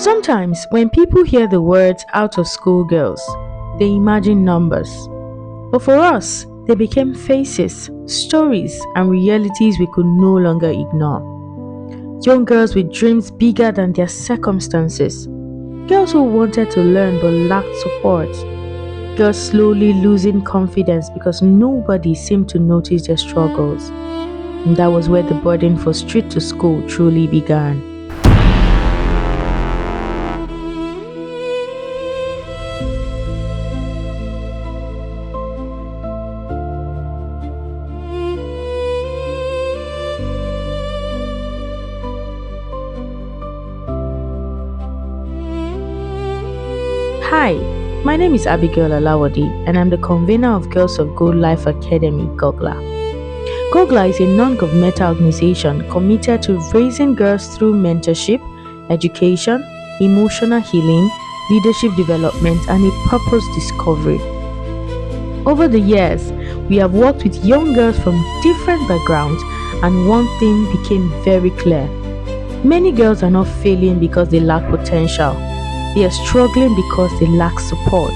Sometimes, when people hear the words out of school girls, they imagine numbers. But for us, they became faces, stories, and realities we could no longer ignore. Young girls with dreams bigger than their circumstances. Girls who wanted to learn but lacked support. Girls slowly losing confidence because nobody seemed to notice their struggles. And that was where the burden for street to school truly began. Hi, my name is Abigail Alawadi and I'm the convener of Girls of Good Life Academy, GOGLA. GOGLA is a non-governmental organization committed to raising girls through mentorship, education, emotional healing, leadership development, and a purpose discovery. Over the years, we have worked with young girls from different backgrounds, and one thing became very clear. Many girls are not failing because they lack potential. They are struggling because they lack support.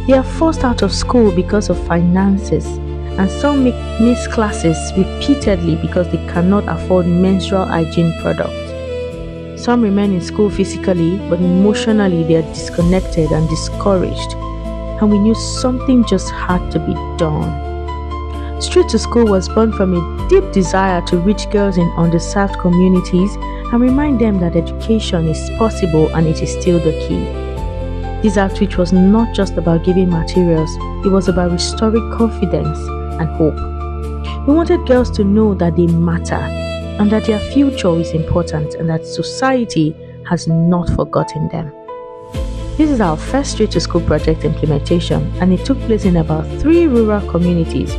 They are forced out of school because of finances, and some miss classes repeatedly because they cannot afford menstrual hygiene products. Some remain in school physically, but emotionally they are disconnected and discouraged, and we knew something just had to be done. Street to School was born from a deep desire to reach girls in underserved communities and remind them that education is possible and it is still the key. This outreach was not just about giving materials, it was about restoring confidence and hope. We wanted girls to know that they matter and that their future is important and that society has not forgotten them. This is our first Street to School project implementation, and it took place in about 3 rural communities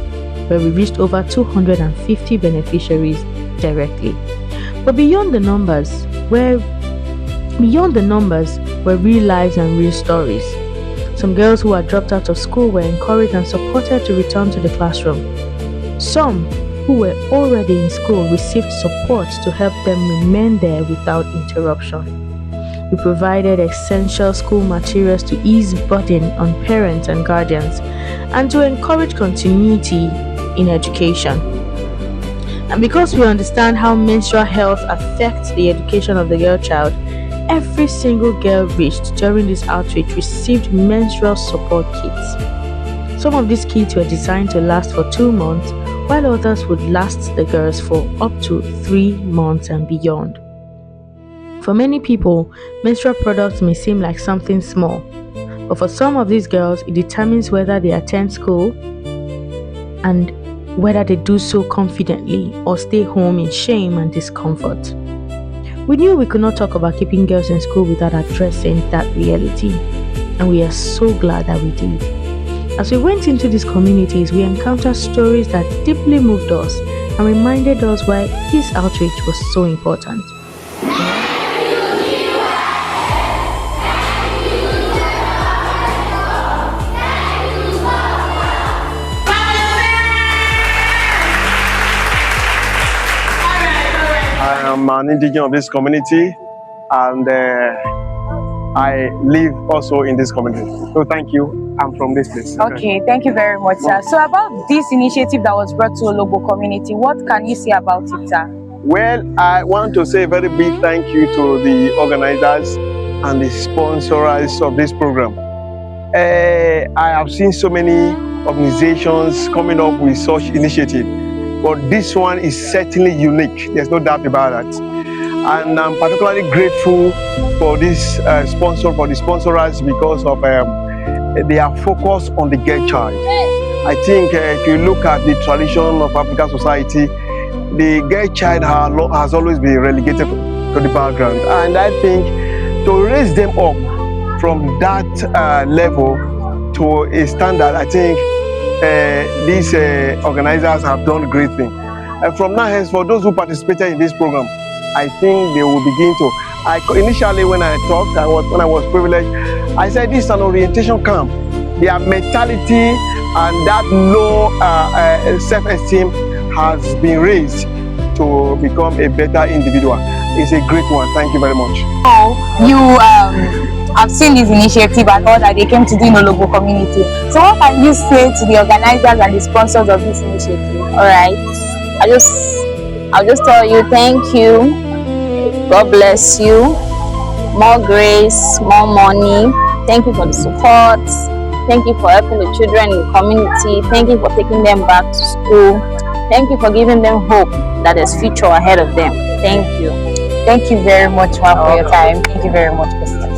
where we reached over 250 beneficiaries directly. But beyond the numbers were real lives and real stories. Some girls who had dropped out of school were encouraged and supported to return to the classroom. Some who were already in school received support to help them remain there without interruption. We provided essential school materials to ease burden on parents and guardians and to encourage continuity in education. And because we understand how menstrual health affects the education of the girl child, every single girl reached during this outreach received menstrual support kits. Some of these kits were designed to last for 2 months, while others would last the girls for up to 3 months and beyond. For many people, menstrual products may seem like something small, but for some of these girls, it determines whether they attend school and whether they do so confidently or stay home in shame and discomfort. We knew we could not talk about keeping girls in school without addressing that reality, and we are so glad that we did. As we went into these communities, we encountered stories that deeply moved us and reminded us why this outreach was so important. I'm an indigenous of this community, and I live also in this community. So thank you. I'm from this place. Okay, thank you very much, sir. So about this initiative that was brought to Ologbo community, what can you say about it, sir? Well, I want to say a very big thank you to the organizers and the sponsors of this program. I have seen so many organizations coming up with such initiative, but this one is certainly unique. There's no doubt about that. And I'm particularly grateful for this sponsor, for the sponsors, because of their focus on the girl child. I think if you look at the tradition of African society, the girl child has always been relegated to the background. And I think to raise them up from that level to a standard, I think these organizers have done great things. And from now henceforth, those who participated in this program, I think they will begin to. Initially, when I talked, when I was privileged, I said this is an orientation camp. Their mentality and that low self-esteem has been raised to become a better individual. is a great one. Thank you very much. You have seen this initiative and all that they came to do in Ologbo community. So what can you say to the organizers and the sponsors of this initiative? All right, I'll just tell you thank you. God bless you. More grace, more money. Thank you for the support. Thank you for helping the children in the community. Thank you for taking them back to school. Thank you for giving them hope that there's future ahead of them. Thank you. Thank you very much, ma'am, for your time. Thank you very much, Mr.